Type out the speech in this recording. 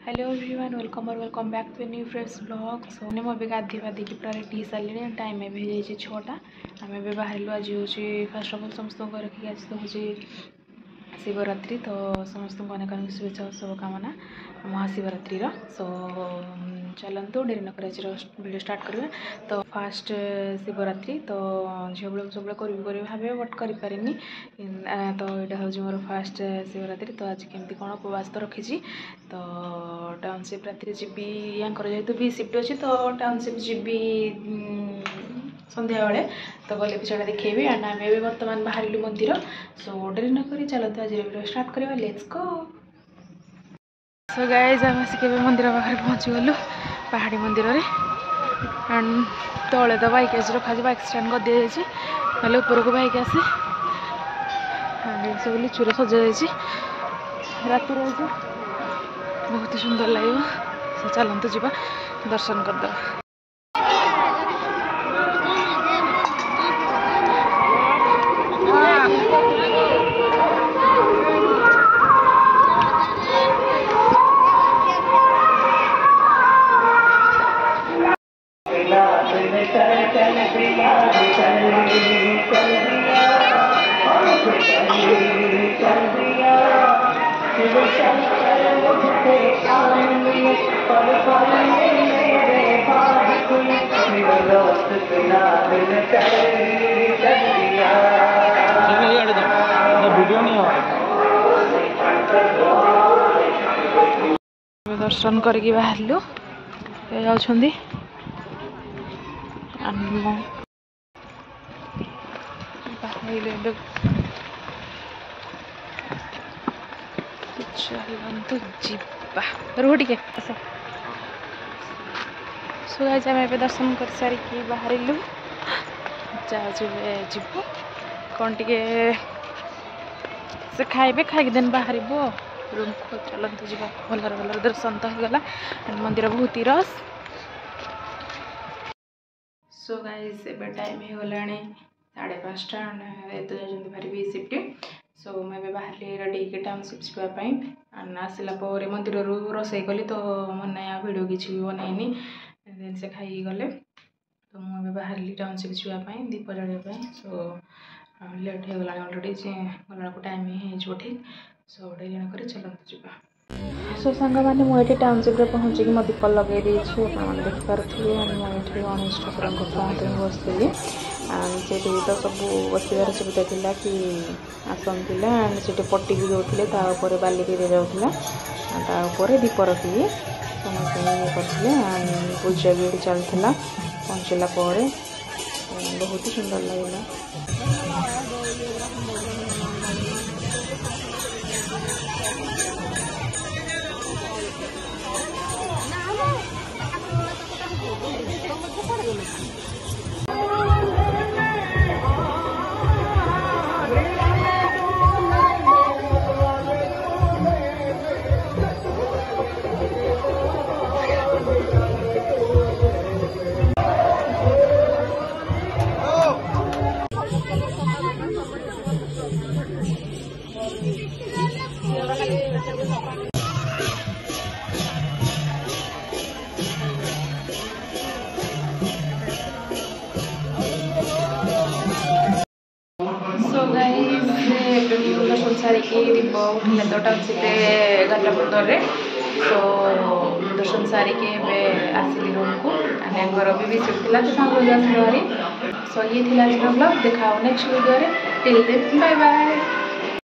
Hello everyone welcome back to new fresh blog. So मैं गाधी वाधी की पूरा रेडी सारे टाइम ए 6टा आम ए बाहर आज हूँ फास्ट अफ अल समस्त रखिए आज तो हूँ शिवरात्रि तो समस्त अनेक अनेक शुभेच्छा शुभकामना महाशिवरात्रि। सो चलतु डेरी नक वीडियो स्टार्ट करें। तो फास्ट शिवरात्रि तो झील बेले सब करी भावे बट करें तो यहाँ हूँ मोर फास्ट शिवरात्रि। तो आज केमती कौन उपवास तो रखी तो टाउनशिप राति जी जेहेतु भी शिफ्ट अच्छी तो टाउनशिप जी संध्या बेले तो गले भी सीटा देखी एंड आम भी बर्तमान बाहर मंदिर। सो डेरी नक चलते आज वीडियो स्टार्ट करवा लेट्स गो। सो गाइस आम आसिक मंदिर पाखे पहुँची गलु पहाड़ी मंदिर में एंड तले तो बाइक आज रखा बाइक स्टैंड कर दी जाए ना उपरक बाइक आसे सब लिचुरे सजा राति रही बहुत सुंदर लगे। सो चलतु जी दर्शन करदे। दर्शन करके बाहरलु जाउछंदी चलतु जीवा रुह टे। सो गाइस आम ए दर्शन कर सारिकी बाहरलु जीव कौन टे से खाइबे खाई देन बाहर रूम को। चलतु जी भलर भलर दर्शन तो होगला मंदिर बहुत ही रस। सो गाइस एबे टाइम हो गला 5:30 एंड तो जाते भारी भी शिफ्ट। सो मैं बाहर रेडी के टाउनशिप जावाई एंड आसला मंदिर रोसई कली तो मन भिडियो किसी भी बनईनी देन से खाई गले तो मुझे बाहर टाउनशिप जावाई दीप जड़ाई। सो लेट हो गला अलरेडी गला टाइम हो ठीक। सो डेली नक चलतु जी। सो सांग मैंने मुझे टाउनशिप पहुँचिक मो दीप लगे देखिपे मुझे गणेश ठाकुर पहुँच बसती से तो सब बसार सुविधा था कि आसन था एंड से पट्टी भी दौले बाली भी जाऊला दीप रखिकी समस्त ये करते पूजा भी चलता पहुँचला बहुत ही सुंदर लगला। सो गाइस दर्शन सारिकी दीप उठिले तो टाउनशिप 11:15 सो दर्शन सारिकी आसिली रूम को आंगर भी विजिट था तो सांग आसिल भारी। सो ये थी आज ब्लॉग देखा next video till then bye bye.